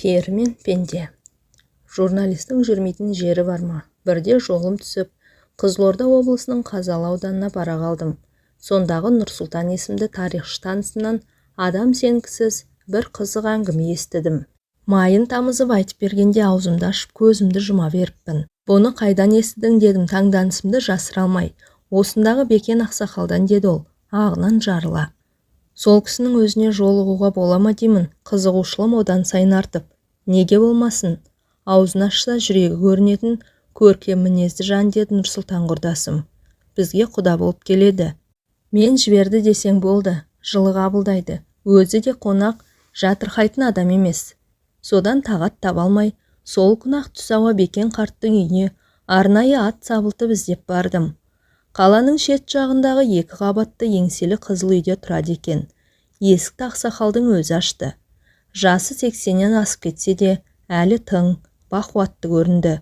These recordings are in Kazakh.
Пері мен пенде. Журналистің жүрмейтін жері бар ма? Бірде жолым түсіп, Қызылорда облысының Қазалы ауданына бара қалдым. Сондағы Нұрсұлтан есімді тарихшы танысымнан адам сенгісіз бір қызық әңгіме естідім. Майын тамызып айтып бергенде аузымды ашып көзімді жұма беріппін. Бұны қайдан естідің дедім, таңданысымды жасыра алмай. Осындағы Бекен ақсақалдан деді ол, ағынан жарыла. Сол кісінің өзіне жолығуға бола ма деймін, қызығушылым одан сайын артып. Неге болмасын? Аузын ашса жүрегі көрінетін көркем мінезді жан деді Нұрсұлтан құрдасым. Бізге құда болып келеді. Мен жіберді десең болды, жылы қабылдайды. Өзі де қонақ, жатырқайтын адам емес. Содан тағат таба алмай, сол күні-ақ түс ауа Бекен қарттың үйіне арнайы ат сабылтып іздеп бардым. Қаланың шет жағындағы 2 қабатты еңселі қызыл үйде тұрады екен. Есікті ақсақалдың өзі ашты. Жасы 80-нен асып кетсе де, әлі тың, бақуатты көрінді.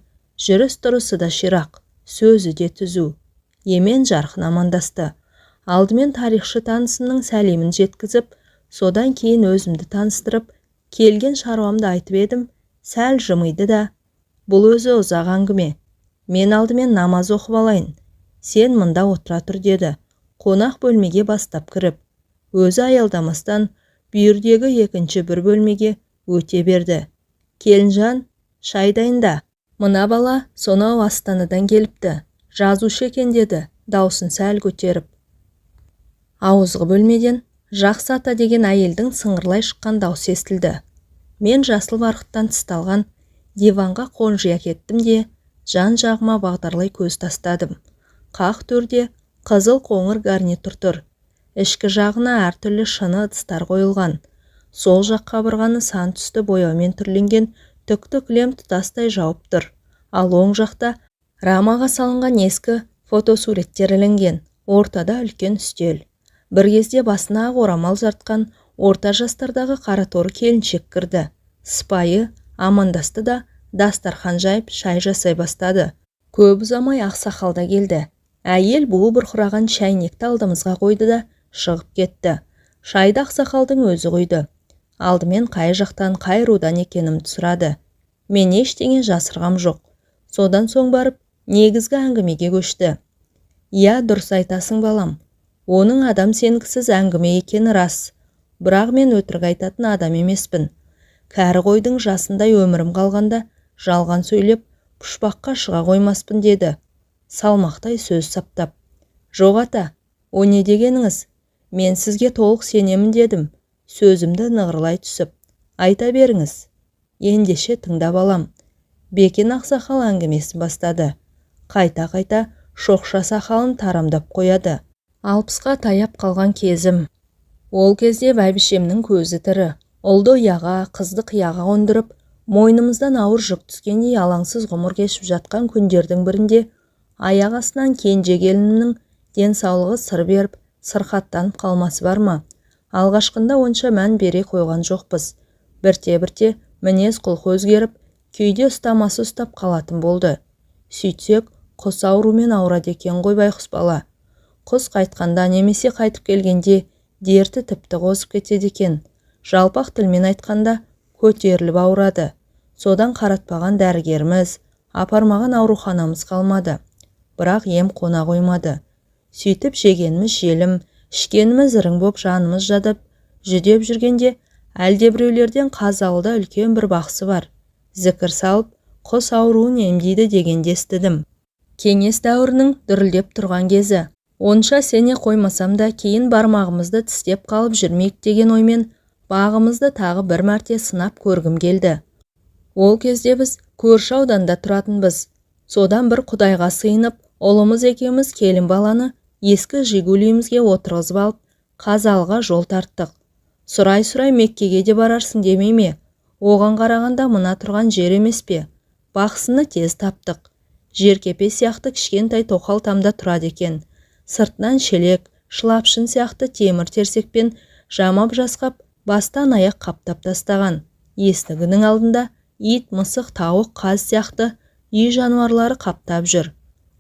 Жүріс-тұрысы да ширақ, сөзі де түзу. Емен жарқын амандасты. Алдымен тарихшы танысымның сәлемін жеткізіп, содан кейін өзімді таныстырып, келген шаруамды айтып едім, сәл жымиды да, бұл өзі ұзақ әңгіме. Мен алдымен намаз оқып алайын. Сен мында отыра тұр деді. Қонақ бөлмеге бастап кіріп, өзі аялдамастан бүйірдегі екінші бір бөлмеге өте берді. Келінжан, шай дайында. Мына бала сонау Астанадан келіпті. Жазушы екен деді, даусын сәл көтеріп. Ауызғы бөлмеден Жақсы ата деген әйелдің сыңғырлай шыққан даусы естілді. Мен жасыл барқыттан тысталған диванға қонжия кеттім де, жан-жағыма бағдарлай көз тастадым. Қақ төрде қызыл қоңыр гарнитур тұр. Ішкі жағына әртүрлі шыны ыдыстар қойылған. Сол жақ қабырғаны сан түсті бояумен түрленген түкті кілем тұтастай жауып тұр. Ал оң жақта рамаға салынған ескі фотосуреттер ілінген. Ортада үлкен үстел. Бір кезде басына ақ орамал жартқан орта жастардағы қараторы келіншек кірді. Сыпайы амандасты да дастархан жайып шай жасай бастады. Көп ұзамай ақсақал да келді. Әйел буы бұрқыраған шәйнекті алдымызға қойды да шығып кетті. Шайды ақсақалдың өзі құйды. Алдымен қай жақтан қай рудан екенімді сұрады. Мен ештеңе жасырғам жоқ. Содан соң барып негізгі әңгімеге көшті. Иә, дұрыс айтасың балам. Оның адам сенгісіз әңгіме екені рас. Бірақ мен өтірік айтатын адам емеспін. Кәрі қойдың жасындай өмірім қалғанда жалған сөйлеп пұшпаққа шыға қоймаспын деді. Салмақтай сөз саптап. Жоқ ата, о не дегеніңіз? Мен сізге толық сенемін дедім. Сөзімді нығырлай түсіп. Айта беріңіз. Ендеше тыңдап алам. Бекен ақсақал әңгімесі бастады. Қайта-қайта шоқша сақалын тарамдап қояды. 60-қа таяп қалған кезім. Ол кезде бәйбішемнің көзі тірі. Ұлды ұяға, қызды қияға қондырып, мойнымыздан ауыр жүк түскендей алаңсыз ғұмыр кешіп жатқан күндердің бірінде аяқ астынан кенже келінімнің денсаулығы сыр беріп, сырқаттанып қалмасы бар ма? Алғашқында онша мән бере қойған жоқпыз. Бірте-бірте мінез құлқы өзгеріп, күйде ұстамасы ұстап қалатын болды. Сөйтсек, құс аурумен ауырады екен ғой байқұс бала. Құс қайтқанда немесе қайтып келгенде дерті тіпті қозып кетеді екен. Жалпақ тілмен айтқанда көтеріліп ауырады. Содан қаратпаған дәрігеріміз, апармаған ауруханамыз қалмады. Бірақ ем қона қоймады. Сөйтіп жегеніміз желім, ішкеніміз ірің боп жанымыз жадып, жүдеп жүргенде әлдебіреулерден Қазалыда үлкен бір бақсы бар. Зікір салып, құс ауруын емдейді дегенде естідім. Кеңес дәуірінің дүрілдеп тұрған кезі. Онша сене қоймасам да кейін бармағымызды тістеп қалып жүрмейік деген оймен бағымызды тағы бір мәрте сынап көргім келді. Ол кезде біз көрші ауданда тұратынбыз. Содан бір құдайға сыйынып, ұлымыз екеуміз келін баланы ескі жигулиімізге отырғызып алып, Қазалыға жол тарттық. Сұрай-сұрай Меккеге де барарсың демей ме? Оған қарағанда мына тұрған жер емес пе? Бақсыны тез таптық. Жеркепе сияқты кішкентай тоқал тамда тұрады екен. Сыртынан шелек, шылапшын сияқты темір терсекпен жамап жасқап, бастан аяқ қаптап тастаған. Есігінің алдында ит, мысық, тауық, қаз сияқты үй жануарлары қаптап жүр.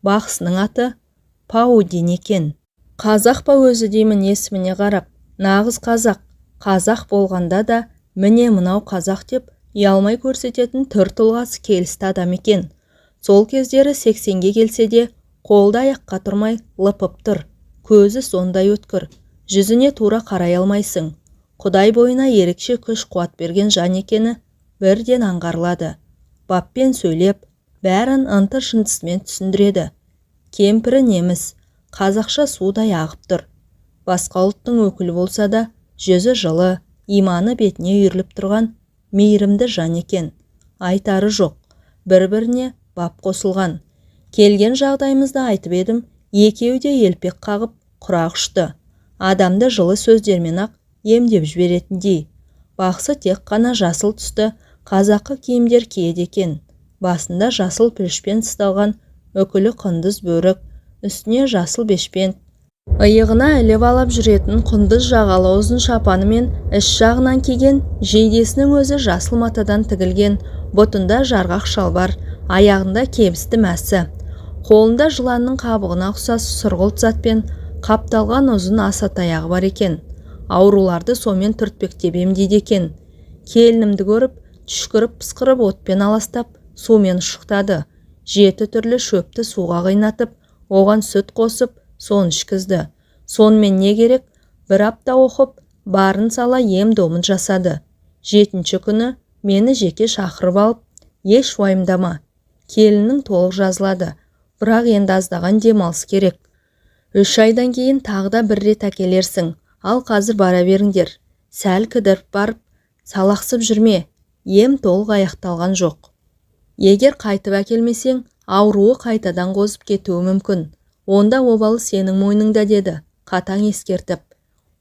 Бақсының аты Паудин екен. Қазақ па өзі деймін есіміне қарап. Нағыз қазақ. Қазақ болғанда да міне мынау қазақ деп ұялмай көрсететін түр тұлғасы келісті адам екен. Сол кездері 80-ге келсе де, қолда аяққа тұрмай лыпып тұр. Көзі сондай өткір, жүзіне тура қарай алмайсың. Құдай бойына ерекше күш қуат берген жан екені бірден аңғарылады. Баппен сөйлеп, бәрін ынты-шынтысымен түсіндіреді. Кемпірі неміс, қазақша судай ағып тұр. Басқа ұлттың өкілі болса да, жүзі жылы, иманы бетіне үйіріліп тұрған мейірімді жан екен. Айтары жоқ, бір-біріне бап қосылған. Келген жағдайымызды айтып едім, екеуі де елпек қағып, құрақ ұшты. Адамды жылы сөздермен ақ емдеп жіберетіндей. Бақсы тек қана жасыл түсті қазақы киімдер киеді екен. Басында жасыл пүлішпен тысталған үкілі құндыз бөрік, үстіне жасыл бешпент, иығына іліп алып жүретін құндыз жағалы ұзын шапаны мен іш жағынан киген, жейдесінің өзі жасыл матадан тігілген, бұтында жарғақ шалбар, аяғында кебісті мәсі. Қолында жыланның қабығына ұқсас сұрғылт затпен қапталған ұзын аса таяғы бар екен. Ауруларды сомен түртпектеп емдейді екен. Келінімді көріп, түшкіріп пысқырып отпен аластап, сумен ұшықтады. 7 түрлі шөпті суға қайнатып, оған сүт қосып, соны ішкізді. Сонымен не керек? Бір апта оқып, барын сала ем-домын жасады. 7-ші күні мені жеке шақырып алып, еш уайымдама. Келіннің толық жазылады, бірақ енді аздаған демалыс керек. 3 айдан кейін тағы да бір рет әкелерсің. Ал қазір бара беріңдер. Сәл кідіріп барып, салақсып жүрме. Ем толық аяқталған жоқ. Егер қайтып әкелмесең, ауруы қайтадан қозып кетуі мүмкін. Онда обалы сенің мойныңда деді, қатаң ескертіп.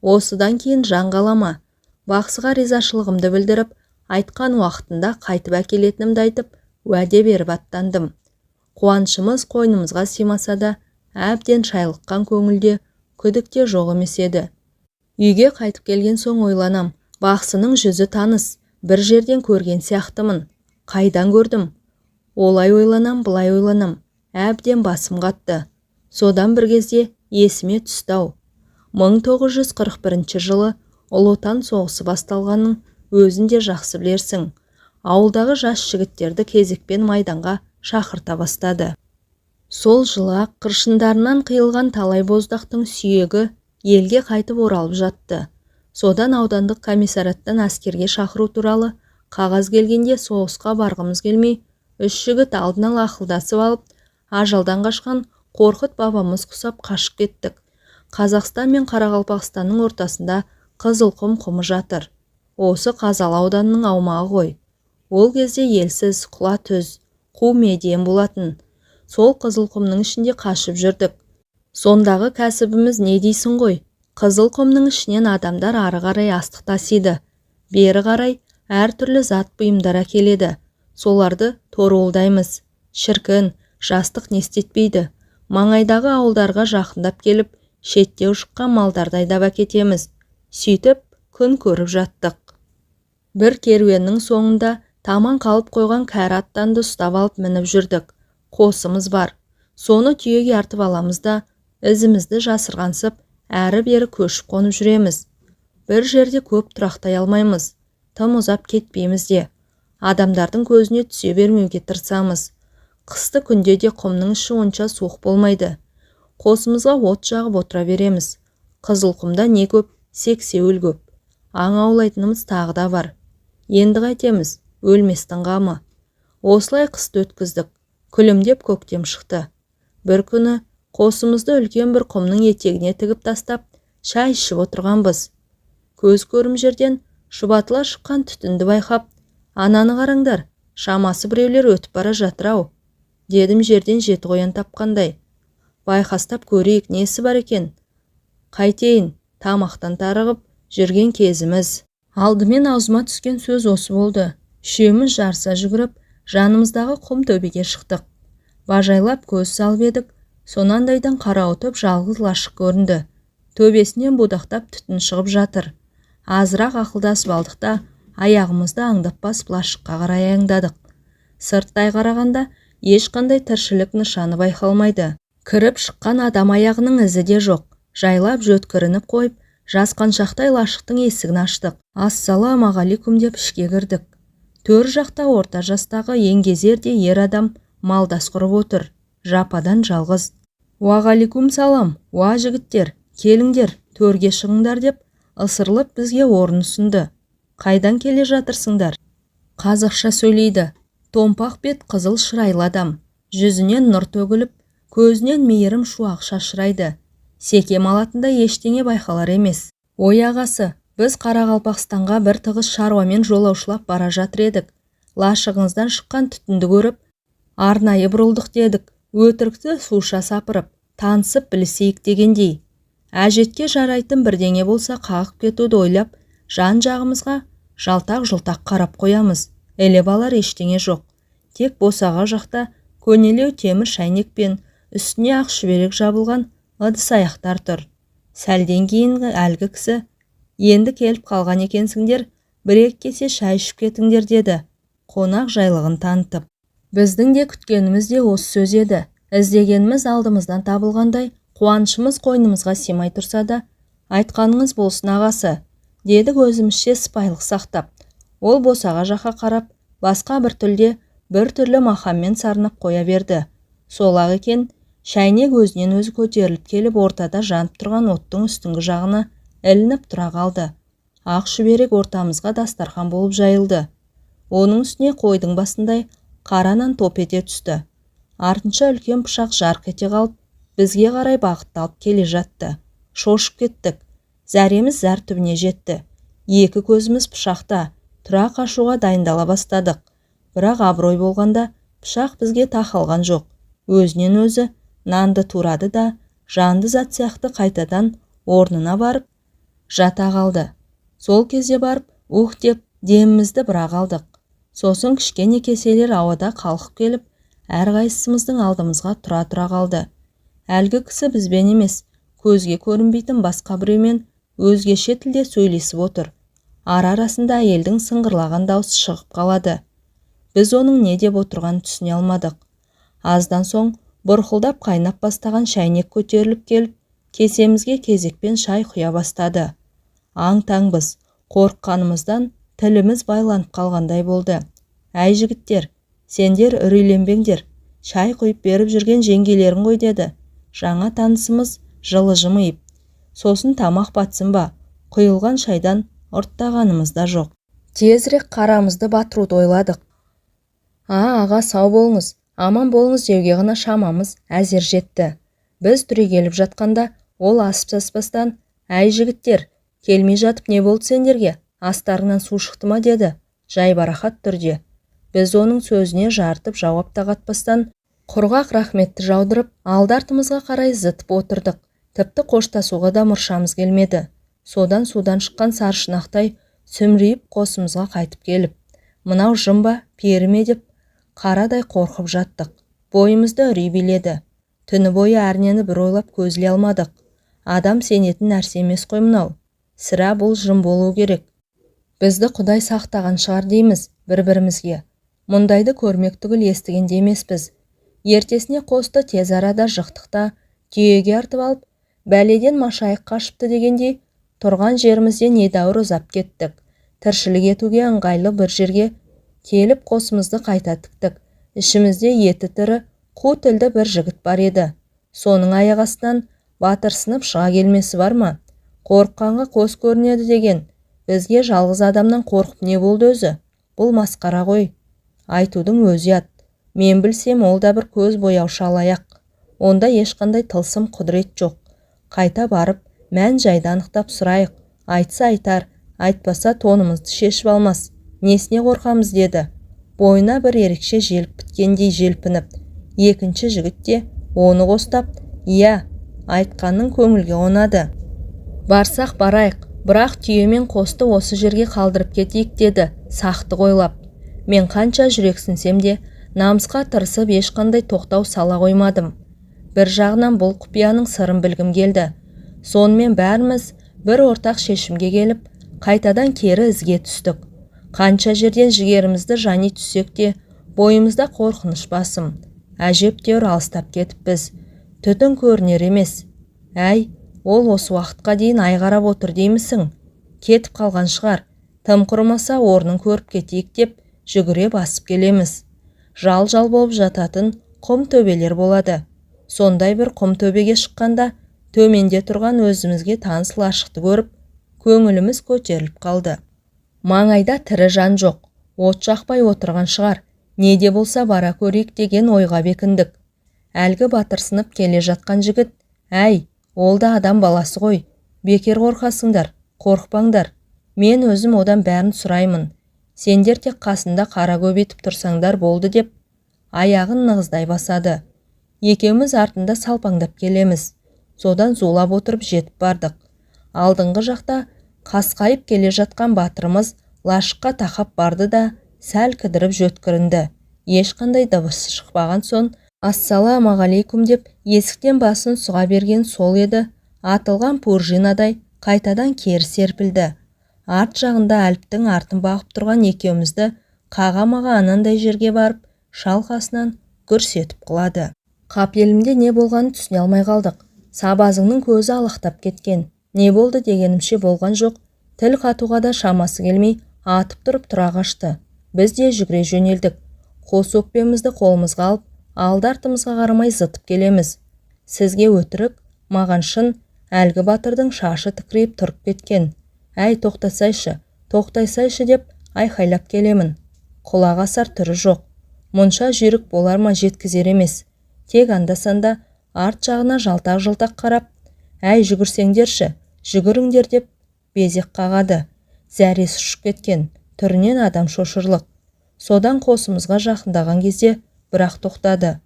Осыдан кейін жан қалама. Бақсыға ризашылығымды білдіріп, айтқан уақытында қайтып әкелетінімді айтып, уәде беріп аттандым. Қуанышымыз қойнымызға симаса да, әбден шайлыққан көңілде, күдікте жоқ емес еді. Үйге қайтып келген соң ойланам, бақсының жүзі таныс, бір жерден көрген сияқтымын. Қайдан көрдім? Олай ойланам, бұлай ойланам, әбден басым қатты. Содан бір кезде есіме түсті-ау. 1941 жылы Ұлы Отан соғысы басталғанын өзінде жақсы білерсің. Ауылдағы жас жігіттерді кезекпен майданға шақырта бастады. Сол жылы қыршындарынан қиылған талай боздақтың сүйегі елге қайтып оралып жатты. Содан аудандық комиссараттан әскерге шақыру туралы қағаз келгенде соғысқа барғымыз келмей, 3 жігіт алдын ала ақылдасып алып, ажалдан қашқан Қорқыт бабамыз құсап қашып кеттік. Қазақстан мен Қарақалпақстанның ортасында Қызылқұм құмы жатыр. Осы Қазалы ауданының аумағы ғой. Ол кезде елсіз, құла түз, қу медиен болатын. Сол Қызылқұмның ішінде қашып жүрдік. Сондағы кәсібіміз не дейсің ғой? Қызылқұмның ішінен адамдар ары қарай астық тасиды. Бері қарай әртүрлі зат бұйымдар әкеледі. Соларды торуылдаймыз. Шіркін, жастық не істетпейді. Маңайдағы ауылдарға жақындап келіп, шетте ұшыққан малдарды айдап әкетеміз. Сөйтіп, күн көріп жаттық. Бір керуеннің соңында таман қалып қойған кәрі аттанды ұстап алып мініп жүрдік. Қосымыз бар. Соны түйеге артып аламыз да, ізімізді жасырғансып, әрі-бері көшіп қонып жүреміз. Бір жерде көп тұрақтай алмаймыз. Тым ұзап кетпейміз де. Адамдардың көзіне түсе бермеуге тырысамыз. Қысты күнде де құмның іші онша суық болмайды. Қосымызға от жағып отыра береміз. Қызылқұмда не көп, сексеуіл көп. Аң аулайтынымыз тағы да бар. Енді қайтеміз, өлместің қамы. Осылай қысты өткіздік. Күлімдеп көктем шықты. Бір күні қосымызды үлкен бір құмның етегіне тігіп тастап, шай ішіп отырғанбыз. Көз көрім жерден шұбатыла шыққан түтінді байқап, ананы қараңдар, шамасы біреулер өтіп бара жатыр-ау, дедім жерден жеті қоян тапқандай. Байқастап көрейік, несі бар екен? Қайтейін, тамақтан тарығып жүрген кезіміз. Алдымен аузыма түскен сөз осы болды. Үшеуміз жарыса жүгіріп, жанымыздағы құм төбеге шықтық. Бажайлап көз салып едік, сонандайдан қарауытып жалғыз лашық көрінді. Төбесінен будақтап түтін шығып жатыр. Азырақ ақылдасып алдық та, аяғымызды аңдап басып лашыққа қарай аяңдадық. Сырттай қарағанда ешқандай тіршілік нышаны байқалмайды. Кіріп шыққан адам аяғының ізі де жоқ. Жайлап жөткірініп қойып, жасқаншақтай лашықтың есігін аштық. Ассалаумағалейкум деп ішке кірдік. Төр жақта орта жастағы еңгезерде ер адам малдас құрып отыр, жападан жалғыз. «Уағаликум салам, уа жігіттер, келіңдер, төрге шығыңдар» деп ысырылып бізге орын ұсынды. «Қайдан келе жатырсыңдар?» Қазақша сөйлейді. Томпақ бет қызыл шырайлы адам. Жүзінен нұр төгіліп, көзінен мейірім шуақ шашырайды. Секем алатында ештеңе байқалар емес. «Ой ағасы, біз Қарақалпақстанға бір тығыз шаруамен жолаушылап бара жатыр едік. Лашығыңыздан шыққан түтінді көріп, арнайы бұрылдық дедік. Өтірікті суша сапырып, танысып білісейік дегендей. Әжетке жарайтын бірдеңе болса қағып кетуді ойлап, жан-жағымызға жалтақ-жұлтақ қарап қоямыз. Елеп алар ештеңе жоқ. Тек босаға жақта көнелеу темір шайнек пен үстіне ақ шүберек жабылған ыдыс аяқтар тұр. Сәлден кейін әлгі кісі: «Енді келіп қалған екенсіңдер, бір-екі кесе шай ішіп кетіңдер» деді, қонақ жайлығын танытып. Біздің де күткеніміз де осы сөз еді. Іздегеніміз алдымыздан табылғандай, қуанышымыз қойнымызға симай тұрса да, «Айтқаныңыз болсын ағасы» дедік өзімізше сыпайылық сақтап. Ол босаға жаққа қарап, басқа бір тілде бір түрлі мақаммен сарнап қоя берді. Сол-ақ екен, шәйнек өзінен өзі көтеріліп келіп, ортада жанып тұрған оттың үстіңгі жағына ілініп тұра қалды. Ақ шүберек ортамызға дастархан болып жайылды. Оның үстіне қойдың басындай қара нан топ ете түсті. Артынша үлкен пышақ жарқ ете қалып, бізге қарай бағытталып келе жатты. Шошып кеттік. Зәреміз зәр түбіне жетті. Екі көзіміз пышақта, тұра қашуға дайындала бастадық. Бірақ абырой болғанда пышақ бізге тақалған жоқ. Өзінен өзі нанды турады да, жанды зат сияқты қайтадан орнына барып жата қалды. Сол кезде барып, ух деп демімізді бірақ алдық. Сосын кішкене кеселер ауада қалқып келіп, әрқайсымыздың алдымызға тұра қалды. Әлгі кісі бізбен емес, көзге көрінбейтін басқа біреумен өзгеше тілде сөйлесіп отыр. Ара-арасында әйелдің сыңғырлаған даусы шығып қалады. Біз оның не деп отырғанын түсіне алмадық. Аздан соң бұрқылдап қайнап бастаған шәйнек көтеріліп келіп, кесемізге кезекпен шай құя бастады. Аң-таңбыз, қорыққанымыздан тіліміз байланып қалғандай болды. «Әй жігіттер, сендер үрейленбеңдер, шай құйып беріп жүрген жеңгелерің ғой» деді жаңа танысымыз жылы жымиып. «Сосын тамақ батсын ба, құйылған шайдан ұрттағанымыз да жоқ. Тезірек қарамызды батыруды ойладық». «Аға, сау болыңыз, аман болыңыз» деуге ғана шамамыз әзер жетті. Біз түрегеліп жатқанда ол асып-саспастан: «Әй жігіттер, келмей жатып не болды сендерге? Астарыңнан су шықты ма?» деді, жайбарақат түрде. Біз оның сөзіне жартып жауап та қатпастан, құрғақ рахметті жаудырып, алды-артымызға қарай зытып отырдық. Тіпті қоштасуға да мұршамыз келмеді. Судан шыққан саршынақтай сүмірейіп қосымызға қайтып келіп, «Мынау жын ба, пері ме?» деп қарадай қорқып жаттық. Бойымызды үрей биледі. Түні бойы әрнені бір ойлап көзіле алмадық. Адам сенетін нәрсе емес қой мынау. Сірә бұл жын болу керек. Бізді Құдай сақтаған шығар дейміз бір-бірімізге. Мұндайды көрмек түгіл естіген емеспіз. Ертесіне қосты тез арада жықтықта түйеге артып алып, бәледен машайық қашыпты дегендей, тұрған жерімізден недәуір ұзап кеттік. Тіршілік етуге ыңғайлы бір жерге келіп қосымызды қайта тіктік. Ішімізде еті тірі, қу тілді бір жігіт бар еді. Соның аяқ астынан батырсынып шыға келмесі бар ма? Қорыққанға қос көрінеді деген. Бізге жалғыз адамнан қорқып не болды өзі? Бұл масқара ғой. Айтудың өзі ят. Мен білсем, ол да бір көз бояушы алаяқ. Онда ешқандай тылсым құдірет жоқ. Қайта барып, мән-жайды анықтап сұрайық. Айтса айтар, айтпаса тонымызды шешіп алмас. Несіне қорқамыз деді. Бойына бір ерекше желп біткендей желпініп. Екінші жігіт те оны қостап: «Иә, айтқанның көңілге қонады. Барсақ барайық, бірақ түйемен қосты осы жерге қалдырып кетейік» деді, сақты ойлап. Мен қанша жүрексінсем де, намысқа тырысып ешқандай тоқтау сала қоймадым. Бір жағынан бұл құпияның сырын білгім келді. Сонымен бәріміз бір ортақ шешімге келіп, қайтадан кері ізге түстік. Қанша жерден жігерімізді жани түссек те, бойымызда қорқыныш басым. Әжептәуір алыстап кетіппіз. Түтін көрінер емес. «Әй, ол осы уақытқа дейін ай қарап отыр деймісің? Кетіп қалған шығар. Тым құрымаса орнын көріп кетейік» деп жүгіре басып келеміз. Жал-жал болып жататын құм төбелер болады. Сондай бір құм төбеге шыққанда, төменде тұрған өзімізге таныс лашықты көріп, көңіліміз көтеріліп қалды. Маңайда тірі жан жоқ, от жақпай отырған шығар, не де болса бара көрейік деген ойға бекіндік. Әлгі батырсынып келе жатқан жігіт, «Әй, ол да адам баласы ғой, бекер қорқасыңдар, қорықпаңдар. Мен өзім одан бәрін сұраймын. Сендер тек қасында қара көбетіп тұрсаңдар болды» деп аяғын нығыздай басады. Екеуміз артында салпаңдап келеміз. Содан зулап отырып жетіп бардық. Алдыңғы жақта қасқайып келе жатқан батырымыз лашыққа тақап барды да сәл кідіріп жөткірінді. Ешқандай дыбыс шықпаған соң, «Ассалаумағалейкум» деп есіктен басын сұға берген сол еді, атылған пуржинадай қайтадан кері серпілді. Арт жағында Әліптің артын бағып тұрған екеумізді қаға-маға анандай жерге барып, шалқасынан гүрс етіп құлады. Қапелімде не болғанын түсіне алмай қалдық. Сабазыңның көзі алақтап кеткен. Не болды дегенімше болған жоқ. Тіл қатуға да шамасы келмей, атып тұрып тұра қашты. Біз де жүгіре жөнелдік. Қос өкпемізді қолымызға алып, алды-артымызға қарамай зытып келеміз. Сізге өтірік, маған шын, әлгі батырдың шашы тікірейіп тұрып кеткен. «Әй, тоқтайсайшы» деп айқайлап келемін. Құлақ асар түрі жоқ. Мұнша жүйрік болар ма жеткізер емес. Тек анда-санда арт жағына жалтақ-жалтақ қарап, «Әй, жүгірсеңдерші, жүгіріңдер» деп безек қағады. Зәресі ұшып кеткен, түрінен адам шошырлық. Содан қосымызға жақындаған кезде бірақ тоқтады.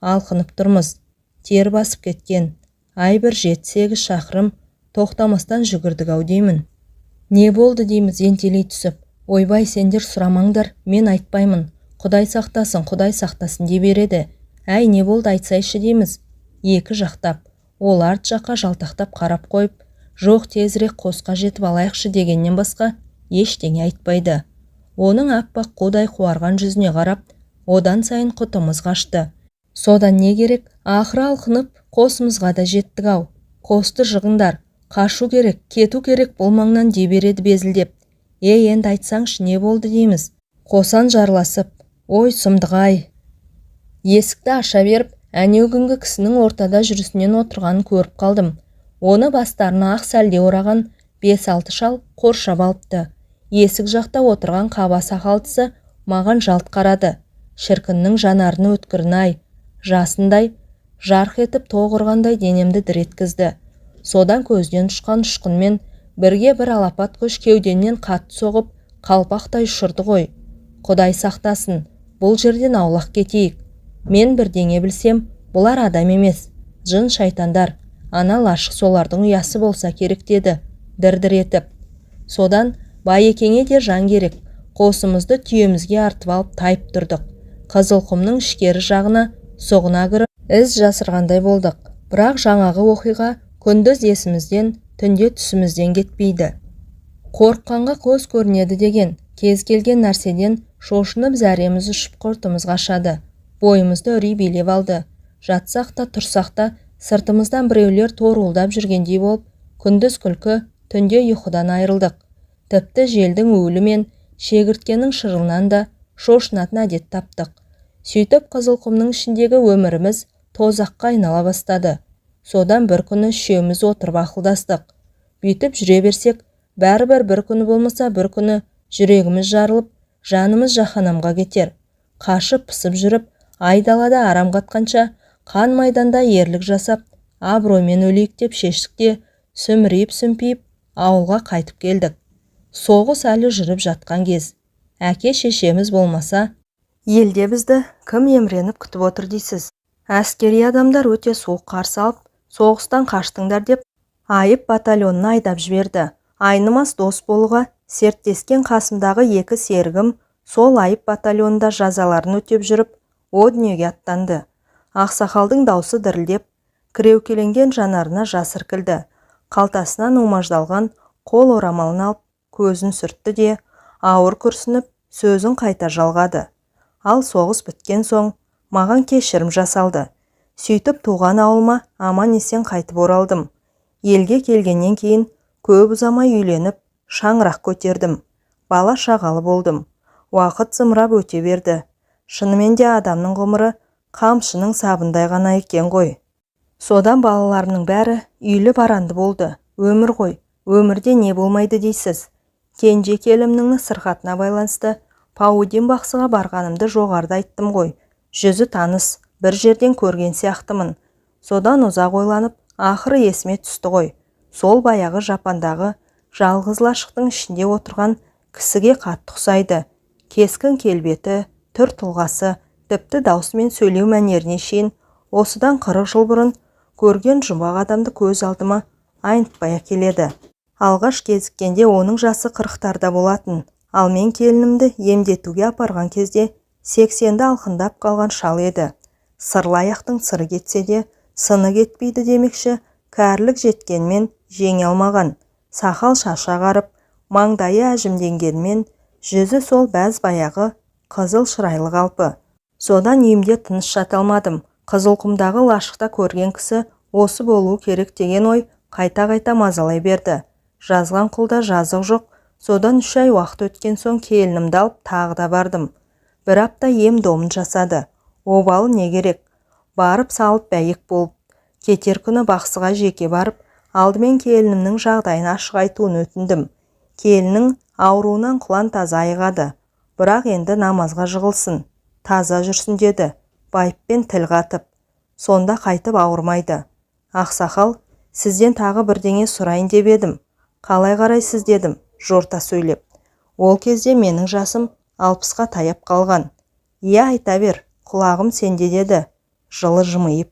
Алқынып тұрмыз. Тер басып кеткен. Ай, бір 7-8 шақырым тоқтамастан жүгірдік-ау деймін. «Не болды?» дейміз ентелей түсіп. «Ойбай, сендер сұрамаңдар, мен айтпаймын. Құдай сақтасын деп береді». «Әй, не болды айтсайшы» дейміз. Екі жақтап, ол арт жаққа жалтақтап қарап қойып, «Жоқ, тезірек қосқа жетіп алайықшы» дегеннен басқа ештеңе айтпайды. Оның аппақ қудай қуарған жүзіне қарап, одан сайын құтымыз қашты. Содан не керек? Ақыры алқынып, қосымызға да жеттік-ау. «Қосты жығыңдар, қашу керек, кету керек бұл маңнан» дей береді безілдеп. «Ей, енді айтсаңшы не болды» дейміз. Қосан жарласып, «Ой, сұмдық-ай». Есікті аша беріп, әнеугінгі кісінің ортада жүрісінен отырғанын көріп қалдым. Оны бастарына ақ сәлде ораған 5-6 шал қоршап алыпты. Есік жақта отырған қаба сақалдысы маған жалт қарады. Шіркіннің жанарыны өткірін-ай, жасындай, жарқ етіп тоғырғандай денемді дір еткізді. Содан көзден ұшқан ұшқынмен бірге бір алапат күш кеуденнен қатты соғып, қалпақтай ұшырды ғой. Құдай сақтасын, бұл жерден аулақ кетейік. Мен бірдеңе білсем, бұлар адам емес, жын шайтандар. Ана лашық солардың ұясы болса керек деді, дір-дір етіп. Содан Байекеңе де жан керек. Қосымызды түйемізге артып алып тайып тұрдық. Қызылқұмның ішкері жағына соғына кіріп, із жасырғандай болдық. Бірақ жаңағы оқиға күндіз есімізден, түнде түсімізден кетпейді. Қорыққанға көз көрінеді деген, кез келген нәрседен шошынып зәреміз ұшып құртымыз қашады. Бойымызды үрей билеп алды. Жатсақ та, тұрсақ та, сыртымыздан біреулер торуылдап жүргендей болып, күндіз күлкі, түнде ұйқыдан айырылдық. Тіпті желдің уілі мен шегірткенің шырылынан да шошынатын әдет таптық. Сөйтіп Қызылқұмның ішіндегі өміріміз тозаққа айнала бастады. Содан бір күні үшеуміз отырып ақылдастық. Бүйтіп жүре берсек, бәрібір бір күні болмаса бір күні жүрегіміз жарылып, жанымыз жаһанамға кетер. Қашып пысып жүріп, айдалада арам қатқанша, қан майданда ерлік жасап, абыроймен өлейік деп шештік те, сүмірейіп-сүмпейіп ауылға қайтып келдік. Соғыс әлі жүріп жатқан кез. Әке шешеміз болмаса, елде бізді кім емреніп күтіп отыр дейсіз? Әскери адамдар өте суық қарсы алып, соғыстан қаштыңдар деп айып батальонына айдап жіберді. Айнымас дос болуға серттескен қасымдағы 2 серігім сол айып батальонында жазаларын өтеп жүріп, о дүниеге аттанды. Ақсақалдың даусы дірілдеп, кіреукеленген жанарына жас іркілді. Қалтасынан умаждалған қол орамалын алып, көзін сүртті де, ауыр күрсініп, сөзін қайта жалғады. Ал соғыс біткен соң, маған кешірім жасалды. Сөйтіп туған ауылыма аман есен қайтып оралдым. Елге келгеннен кейін көп ұзамай үйленіп, шаңырақ көтердім. Бала шағалы болдым. Уақыт зымырап өте берді. Шынымен де адамның ғұмыры қамшының сабындай ғана екен ғой. Содан балаларымның бәрі үйлі баранды болды. Өмір ғой, өмірде не болмайды дейсіз. Кенже келімнің сырқатына байланысты Паудин бақсыға барғанымды жоғарыда айттым ғой. Жүзі таныс, бір жерден көрген сияқтымын. Содан ұзақ ойланып, ақыры есіме түсті ғой. Сол баяғы Жапандағы жалғыз лашықтың ішінде отырған кісіге қатты ұқсайды. Кескін келбеті, түр тұлғасы, тіпті даусымен сөйлеу мәнеріне шейін осыдан 40 жыл бұрын көрген жұмбақ адамды көз алдыма айнытпай әкеледі. Алғаш кезіккенде оның жасы 40-тарда болатын, ал мен келінімді емдетуге апарған кезде 80-ді алқындап қалған шал еді. Сырлы аяқтың сыры кетсе де, сыны кетпейді демекші, кәрілік жеткенмен жеңе алмаған. Сақал шашы ағарып, маңдайы әжімденгенмен, жүзі сол бәз баяғы қызыл шырайлы қалпы. Содан үйімде тыныш жата алмадым. Қызылқұмдағы лашықта көрген кісі осы болуы керек деген ой қайта-қайта мазалай берді. Жазған құлда жазық жоқ. Содан 3 ай уақыт өткен соң келінімді алып тағы да бардым. 1 апта ем-домын жасады. Обалы не керек? Барып салып бәйек болып. Кетер күні бақсыға жеке барып, алдымен келінімнің жағдайын ашық айтуын өтіндім. Келіннің ауруынан құлан таза айығады. Бірақ енді намазға жығылсын, таза жүрсін деді, байыппен тіл қатып. Сонда қайтып ауырмайды. Ақсақал, сізден тағы бірдеңе сұрайын деп едім. Қалай қарайсыз дедім, жорта сөйлеп. Ол кезде менің жасым 60-қа таяп қалған. Иә, айта бер, құлағым сенде деді, жылы жымиып.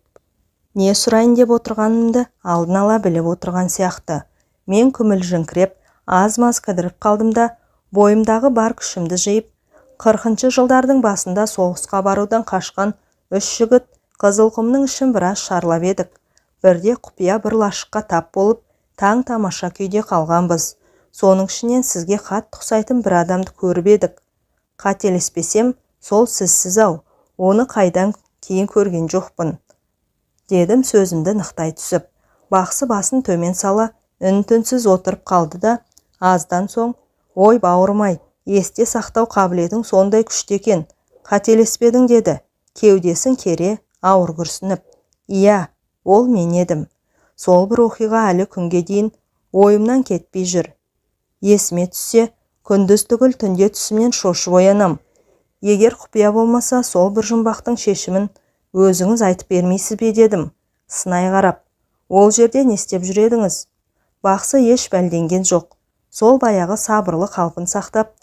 Не сұрайын деп отырғанымды алдын ала біліп отырған сияқты. Мен күмілжіңкіреп, аз-маз кідіріп қалдым да, бойымдағы бар күшімді жиып, 40-шы жылдардың басында соғысқа барудан қашқан 3 жігіт Қызылқұмның ішін біраз шарлап едік. Бірде құпия бір лашыққа тап болып, таң тамаша күйде қалғанбыз. Соның ішінен сізге қатты ұқсайтын бір адамды көріп едік. Қателеспесем, сол сізсіз-ау, оны қайдан кейін көрген жоқпын. Дедім сөзімді нықтай түсіп. Бақсы басын төмен сала, үн-түнсіз отырып қалды да, аздан соң, ой бауырмай, есте сақтау қабілетің сондай күшті екен, қателеспедің деді. Кеудесін кере, ауыр күрсініп. Иә, ол мен едім. Сол бір оқиға әлі күнге дейін ойымнан кетпей жүр. Есіме түссе, күндіз түгіл түнде түсімнен шошып оянам. Егер құпия болмаса, сол бір жұмбақтың шешімін өзіңіз айтып бермейсіз бе дедім. Сынай қарап, ол жерде не істеп жүр едіңіз? Бақсы еш бәлденген жоқ. Сол баяғы сабырлы қалпын сақтап,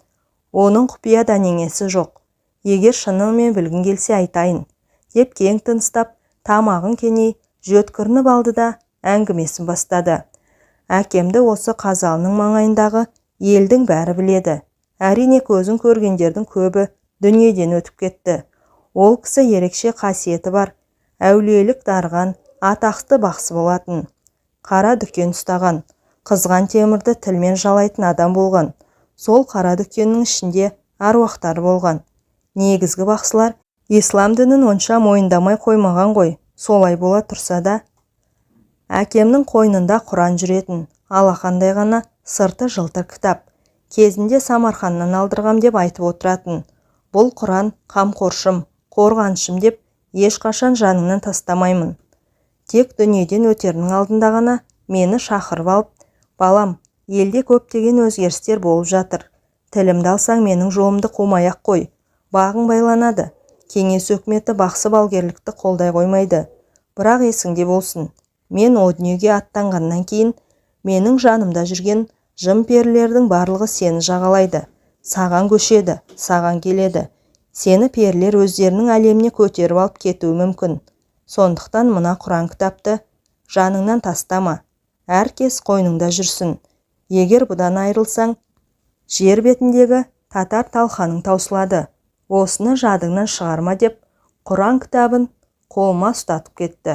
оның құпия дәнеңесі жоқ. Егер шынымен білгін келсе айтайын, деп кең тыныстап, тамағын кеней, жөткірініп алды да әңгімесін бастады. Әкемді осы Қазалының маңайындағы елдің бәрі біледі. Әрине көзін көргендердің көбі дүниеден өтіп кетті. Ол кісі ерекше қасиеті бар, әулиелік дарған, атақты бақсы болатын. Қара дүкен ұстаған, қызған темірді тілмен жалайтын адам болған. Сол қара дүкеннің ішінде аруақтар болған. Негізгі бақсылар ислам дінін онша мойындамай қоймаған ғой. Солай бола тұрса да, әкемнің қойнында Құран жүретін, алақандай ғана сырты жылтыр кітап. Кезінде Самарқаннан алдырғам деп айтып отыратын. Бұл Құран қамқоршым, қорғаншым деп ешқашан жаныңнан тастамаймын. Тек дүниеден өтерінің алдында ғана мені шақырып алып, балам, елде көптеген өзгерістер болып жатыр. Тілімді алсаң менің жолымды қумай-ақ қой. Бағың байланады. Кеңес өкіметі бақсы балгерлікті қолдай қоймайды. Бірақ есіңде болсын, мен о дүниеге аттанғаннан кейін менің жанымда жүрген жын-перілердің барлығы сені жағалайды. Саған көшеді, саған келеді. Сені перілер өздерінің әлеміне көтеріп алып кетуі мүмкін. Сондықтан мына Құран кітапты жаныңнан тастама. Әркез қойныңда жүрсін. Егер бұдан айырылсаң, жер бетіндегі татар талқаның таусылады. Осыны жадыңнан шығарма деп, Құран кітабын қолыма ұстатып кетті.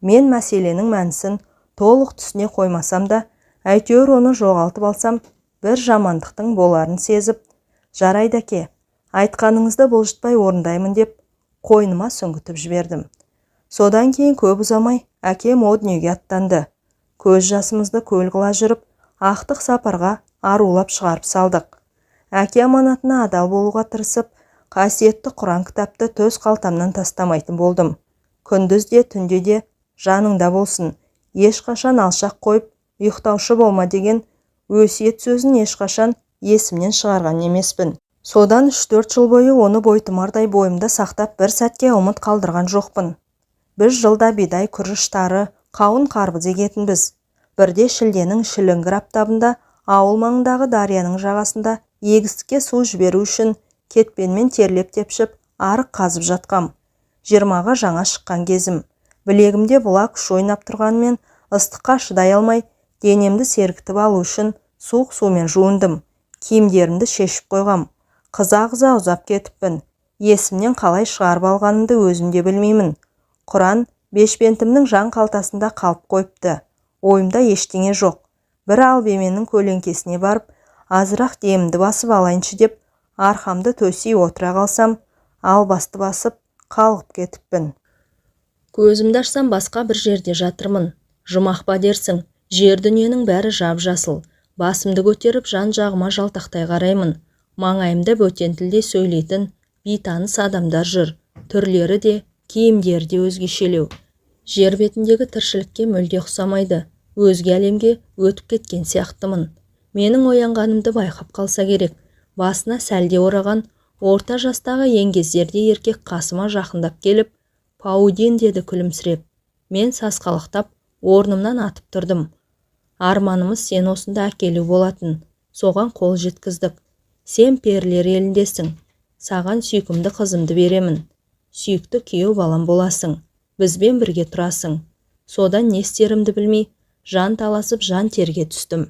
Мен мәселенің мәнісін толық түсіне қоймасам да, әйтеуір оны жоғалтып алсам, бір жамандықтың боларын сезіп, жарайды әке, айтқаныңызды бұлжытпай орындаймын деп, қойныма сүңгітіп жібердім. Содан кейін көп ұзамай, әкем о дүниеге аттанды. Көз жасымызды көл қыла жүріп, ақтық сапарға арулап шығарып салдық. әке аманатына адал болуға тырысып, қасиетті Құран кітапты төс қалтамнан тастамайтын болдым. Күндіз де түнде де жаныңда болсын, ешқашан алшақ қойып ұйықтаушы болма деген өсиет сөзін ешқашан есімнен шығарған емеспін. Содан 3-4 жыл бойы оны бойтұмардай бойымда сақтап бір сәтке ұмыт қалдырған жоқпын. Біз жылда бидай, күріш, тары, қауын, қарбыз егетінбіз. Бірде шілденің шіліңгір аптабында ауыл маңындағы дарияның жағасында егістікке су жіберу үшін кетпенмен терлеп тепшіп арық қазып жатқам. 20-ға жаңа шыққан кезім. Білегімде бұлақ күш ойнап тұрғанмен ыстыққа шыдай алмай, денемді сергітіп алу үшін суық сумен жуындым. Киімдерімді шешіп қойғам. Қыза-қыза ұзап кетіппін. Есімнен қалай шығарып алғанымды өзім де білмеймін. Құран бешпентімнің жан қалтасында қалып қойыпты. Ойымда ештеңе жоқ. Бір албеменің көлеңкесіне барып, азырақ демімді басып алайыншы деп, арқамды төсей отыра қалсам, албасты басып қалғып кетіппін. Көзімді ашсам басқа бір жерде жатырмын. Жұмақ па дерсің, жер дүниенің бәрі жап-жасыл. Басымды көтеріп жан-жағыма жалтақтай қараймын. Маңайымда бөтен тілде сөйлейтін бейтаныс адамдар жүр. Түрлері де, киімдері де өзгешелеу. Жер бетіндегі тіршілікке мүлде ұқсамайды. Өзге әлемге өтіп кеткен сияқтымын. Менің оянғанымды байқап қалса керек. Басына сәлде ораған орта жастағы еңгезерде еркек қасыма жақындап келіп, «Паудин» деді күлімсіреп. Мен сасқалақтап, орнымнан атып тұрдым. Арманымыз сен осында әкелу болатын. Соған қол жеткіздік. Сен перілер еліндесің. Саған сүйкімді қызымды беремін. Сүйікті күйеу балам боласың. Бізбен бірге тұрасың. Содан не істерімді білмей, жан таласып жан терге түстім.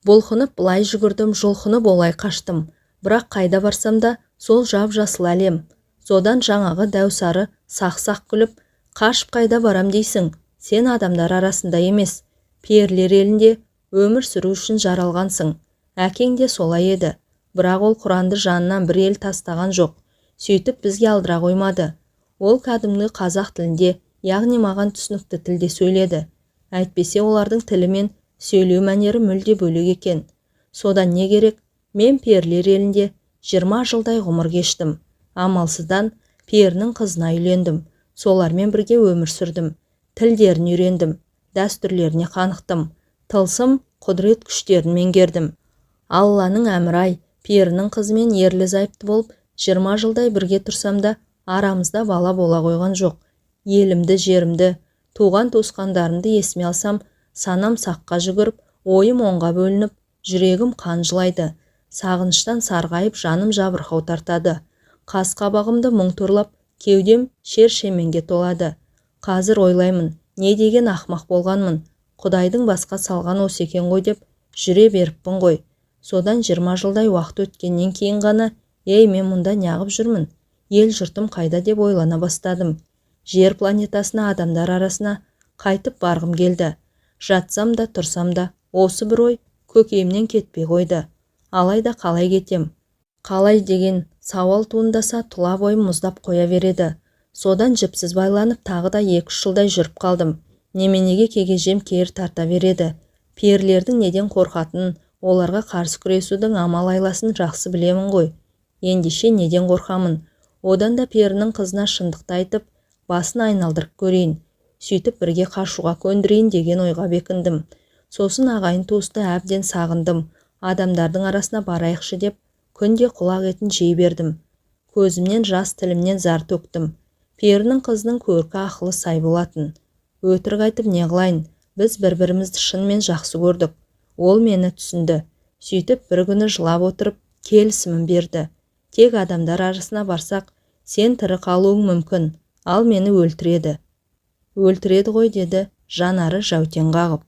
Бұлқынып бұлай жүгірдім, жұлқынып олай қаштым. Бірақ қайда барсам да сол жап-жасыл әлем. Содан жаңағы дәусары сақ-сақ күліп, қашып қайда барам дейсің? Сен адамдар арасында емес, перілер елінде өмір сүру үшін жаралғансың. Әкең де солай еді. Бірақ ол Құранды жанынан бір ел тастаған жоқ. Сөйтіп бізге алдыра қоймады. Ол кәдімгі қазақ тілінде, яғни маған түсінікті тілде сөйледі. Әйтпесе олардың тілі мен сөйлеу мәнері мүлде бөлек екен. Содан не керек? Мен перілер елінде 20 жылдай ғұмыр кештім. Амалсыздан перінің қызына үйлендім. Солармен бірге өмір сүрдім. Тілдерін үйрендім. Дәстүрлеріне қанықтым. Тылсым, құдірет күштерін меңгердім. Алланың әмірай, перінің қызымен ерлі-зайыпты болып 20 жылдай бірге тұрсам да, арамызда бала бола қойған жоқ. Елімді, жерімді, туған туысқандарымды есіме алсам, санам саққа жүгіріп, ойым оңға бөлініп, жүрегім қан жылайды. Сағыныштан сарғайып, жаным жабырқау тартады. Қас қабағымды мұң торлап, кеудем шер-шеменге толады. Қазір ойлаймын, не деген ақмақ болғанмын. Құдайдың басқа салған осы екен ғой деп жүре беріппін ғой. Содан 20 жылдай уақыт өткеннен кейін ғана, мен мұнда неғып жүрмін? Ел жұртым қайда деп ойлана бастадым. Жер планетасына, адамдар арасына қайтып барғым келді. Жатсам да, тұрсам да, осы бір ой көкейімнен кетпей қойды. Алайда қалай кетем? Қалай деген сауал туындаса, тұла бойым мұздап қоя береді. Содан жіпсіз байланып, тағы да 2-3 жылдай жүріп қалдым. Неменеге кегежем кер тарта береді. Перілердің неден қорқатынын, оларға қарсы күресудің амал айласын жақсы білемін ғой. Ендеше неден қорқамын? Одан да перінің қызына шындықты айтып, басын айналдырып көрейін. Сөйтіп бірге қашуға көндірейін деген ойға бекіндім. Сосын ағайын туысты әбден сағындым. Адамдардың арасына барайықшы деп, күнде құлақ етін жей бердім. Көзімнен жас, тілімнен зар төктім. Перінің қызының көркі ақылы сай болатын. Өтірік айтып не қылайын? Біз бір-бірімізді шынымен жақсы көрдік. Ол мені түсінді. Сөйтіп бір күні жылап отырып, келісімін берді. Тек адамдар арасына барсақ, сен тірі қалуың мүмкін, ал мені өлтіреді. Өлтіреді ғой, деді жанары жәутең қағып.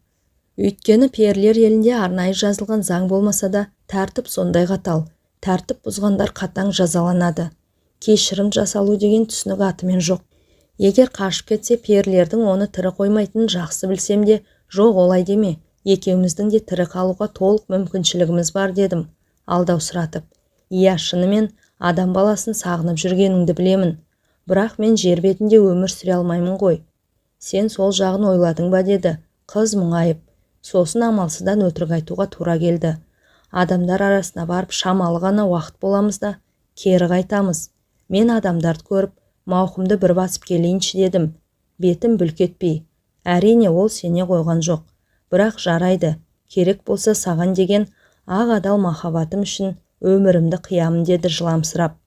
Өйткені перілер елінде арнайы жазылған заң болмаса да, тәртіп сондай қатал. Тәртіп бұзғандар қатаң жазаланады. Кешірім жасалу деген түсінік атымен жоқ. Егер қашып кетсе, перілердің оны тірі қоймайтынын жақсы білсем де, жоқ олай деме. Екеуміздің де тірі қалуға толық мүмкіншілігіміз бар, дедім, алдаусыратып. Иә, шынымен адам баласын сағынып жүргеніңді білемін. Бірақ мен жер бетінде өмір сүре алмаймын ғой. Сен сол жағын ойладың ба, деді. Қыз мұңайып. Сосын амалсыздан өтірік айтуға тура келді. Адамдар арасына барып шамалы ғана уақыт боламыз да кері қайтамыз. Мен адамдарды көріп, мауқымды бір басып келейінші дедім. Бетім бүлк етпей. Әрине ол сене қойған жоқ. Бірақ жарайды, керек болса саған деген ақ адал махаббатым үшін өмірімді қиямын деді жыламсырап.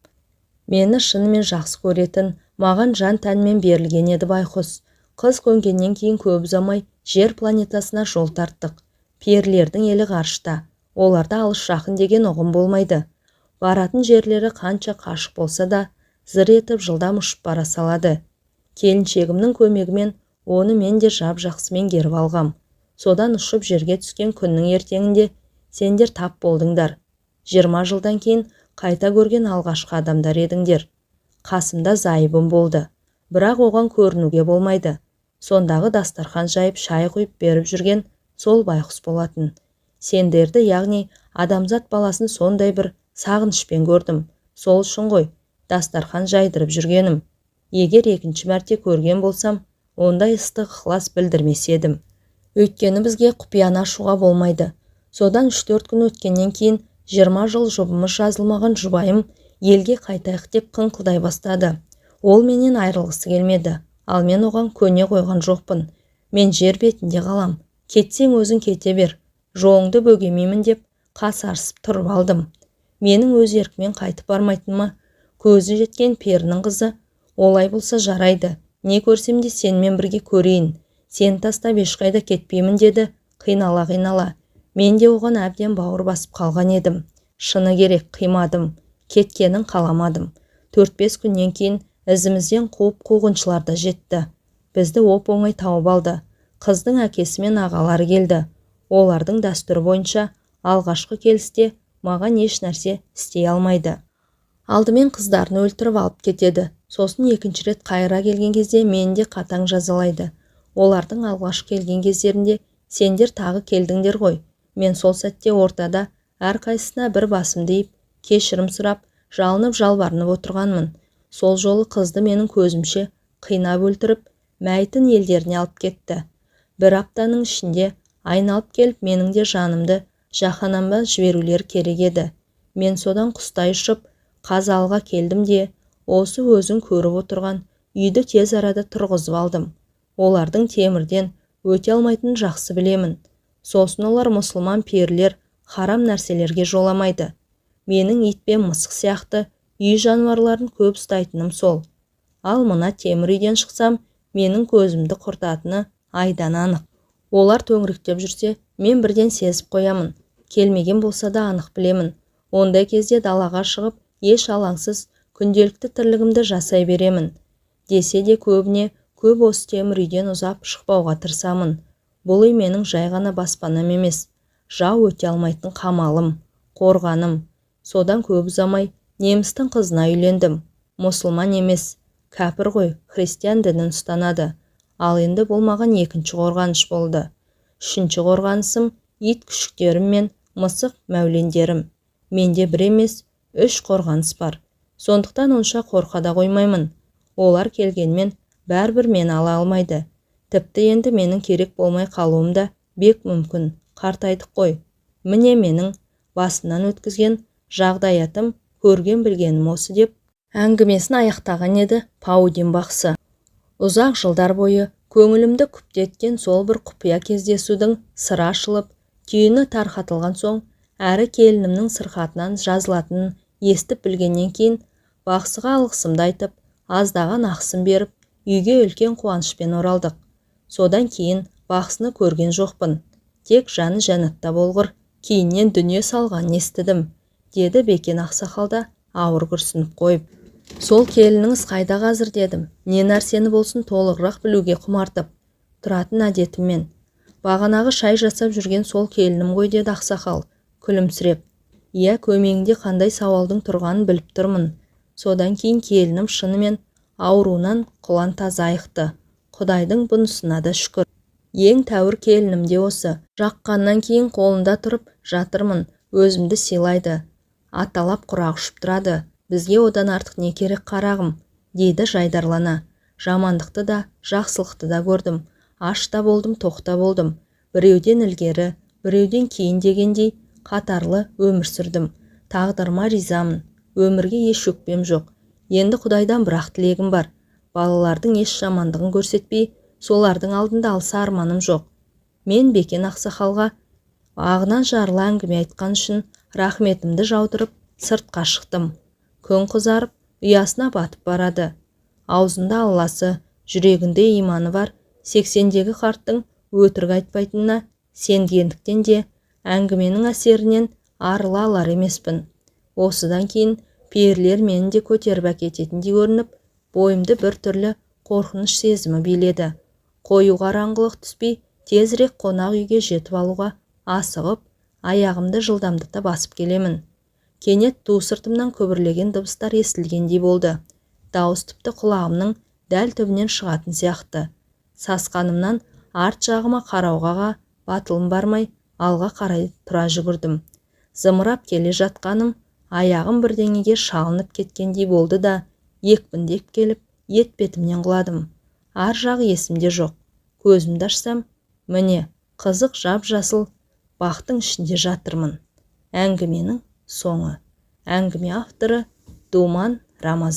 Мені шынымен жақсы көретін, маған жан тәнмен берілген еді байқұс. Қыз көнгеннен кейін көп ұзамай жер планетасына жол тарттық. Перілердің елі ғарышта. Оларда алыс жақын деген ұғым болмайды. Баратын жерлері қанша қашық болса да, зыр етіп жылдам ұшып бара салады. Келіншегімнің көмегімен оны мен де жап-жақсы меңгеріп алғам. Содан ұшып жерге түскен күннің ертеңінде сендер тап болдыңдар. 20 жылдан кейін қайта көрген алғашқы адамдар едіңдер. Қасымда зайыбым болды. Бірақ оған көрінуге болмайды. Сондағы дастархан жайып шай құйып беріп жүрген сол байқұс болатын. Сендерді, яғни адамзат баласын сондай бір сағынышпен көрдім. Сол үшін ғой дастархан жайдырып жүргенім. Егер екінші мәрте көрген болсам, ондай ыстық ықылас білдірмес едім. Өйткені бізге құпияны ашуға болмайды. Содан 3-4 күн өткеннен кейін 20 жыл жұбымыз жазылмаған жұбайым елге қайтайық деп қыңқылдай бастады. Ол менен айрылғысы келмеді, ал мен оған көне қойған жоқпын. Мен жер бетінде қалам. Кетсең өзің кете бер. Жоңды бөгемеймін деп қасарысып тұрып алдым. Менің өз еркімен қайтып бармайтыныма көзі жеткен перінің қызы, олай болса жарайды. Не көрсем де сенімен бірге көрейін. Сен тастап ешқайда кетпеймін деді, қинала. Мен де оған әбден бауыр басып қалған едім. Шыны керек, қимадым. Кеткенін қаламадым. 4-5 күннен кейін ізімізден қуып қуғыншылар да жетті. Бізді оп-оңай тауып алды. Қыздың әкесі мен ағалары келді. Олардың дәстүрі бойынша алғашқы келісте маған еш нәрсе істей алмайды. Алдымен қыздарын өлтіріп алып кетеді. Сосын екінші рет қайыра келген кезде мені де қатаң жазалайды. Олардың алғашқы келген кездерінде сендер тағы келдіңдер ғой. Мен сол сәтте ортада әрқайсысына бір басым дейіп, кешірім сұрап, жалынып жалбарынып отырғанмын. Сол жолы қызды менің көзімше қинап өлтіріп, мәйітін елдеріне алып кетті. 1 аптаның ішінде айналып келіп менің де жанымды жаһанамға жіберулер керек еді. Мен содан құстай ұшып Қазалыға келдім де, осы өзің көріп отырған үйді тез арада тұрғызып алдым. Олардың темірден өте алмайтынын жақсы білемін. Сосын олар мұсылман перілер харам нәрселерге жоламайды. Менің ит пен мысық сияқты үй жануарларын көп ұстайтыным сол. Ал мына темір үйден шықсам, менің көзімді құртатыны айдан анық. Олар төңіректеп жүрсе, мен бірден сезіп қоямын. Келмеген болса да анық білемін. Ондай кезде далаға шығып, еш алаңсыз күнделікті тірлігімді жасай беремін. Десе де көп осы темір үйден ұзап шықпауға тырысамын. Бұл үй менің жай ғана баспанам емес. Жау өте алмайтын қамалым, қорғаным. Содан көп ұзамай немістің қызына үйлендім. Мұсылман емес, кәпір ғой, христиан дінін ұстанады. Ал енді бұл маған екінші қорғаныш болды. Үшінші қорғанысым ит күшіктерім мен мысық мәулендерім. Менде бір емес, 3 қорғаныс бар. Сондықтан онша қорқа да қоймаймын. Олар келгенмен бәрібір мені ала алмайды. Тіпті енді менің керек болмай қалуым да бек мүмкін. Қартайдық қой. Міне менің басынан өткізген жағдаятым, көрген білгенім осы деп әңгімесін аяқтаған еді Паудин бақсы. Ұзақ жылдар бойы көңілімді күптеткен сол бір құпия кездесудің сыры ашылып, түйіні тарқатылған соң, әрі келінімнің сырқатынан жазылатынын естіп білгеннен кейін, бақсыға алғысымды айтып, аздаған ақысын беріп, үйге үлкен қуанышпен оралдық. Содан кейін бақсыны көрген жоқпын. Тек жаны жәннатта болғыр, кейіннен дүние салғанын естідім, деді Бекен ақсақалда ауыр күрсініп қойып. Сол келініңіз қайда қазір дедім. Не нәрсені болсын толығырақ білуге құмартып. Тұратын әдетіммен. Бағанағы шай жасап жүрген сол келінім ғой деді ақсақал, күлімсіреп. Иә, көмегінде қандай сауалдың тұрғанын біліп тұрмын. Содан кейін келінім шынымен ауруынан құлан таза айықты. Құдайдың бұнысына да шүкір. Ең тәуір келінім де осы. Жаққаннан кейін қолында тұрып жатырмын, өзімді сыйлайды. Аталап құрақ ұшып тұрады. Бізге одан артық не керек қарағым, дейді жайдарлана. Жамандықты да, жақсылықты да көрдім. Аш та болдым, тоқ та болдым. Біреуден ілгері, біреуден кейін дегендей, қатарлы өмір сүрдім. Тағдырыма ризамын. Өмірге еш өкпем жоқ. Енді Құдайдан бір-ақ тілегім бар. Балалардың еш жамандығын көрсетпей, солардың алдында алса арманым жоқ. Мен Бекен ақсақалға ағынан жарыла әңгіме айтқан үшін рахметімді жаудырып сыртқа шықтым. Күн қызарып, ұясына батып барады. Аузында Алласы, жүрегінде иманы бар 80-дегі қарттың өтірік айтпайтынына сенгендіктен де әңгіменің әсерінен арыла алар емеспін. Осыдан кейін перілер мені де көтеріп әкететіндей көрініп, бойымды бір түрлі қорқыныш сезімі биледі. Қою қараңғылық түспей, тезірек қонақ үйге жетіп алуға асығып, аяғымды жылдамдата басып келемін. Кенет ту сыртымнан көбірлеген дыбыстар естілгендей болды. Дауыс тіпті құлағымның дәл түбінен шығатын сияқты. Сасқанымнан арт жағыма қарауға батылым бармай, алға қарай тұра жүгірдім. Зымырап келе жатқаным аяғым бірдеңеге шалынып кеткендей болды да, екпіндеп келіп, етбетімнен құладым. Ар жағы есімде жоқ. Көзімді ашсам, міне, қызық жап-жасыл бақтың ішінде жатырмын. Әңгіменің соңы. Әңгіме авторы Думан Рамазан.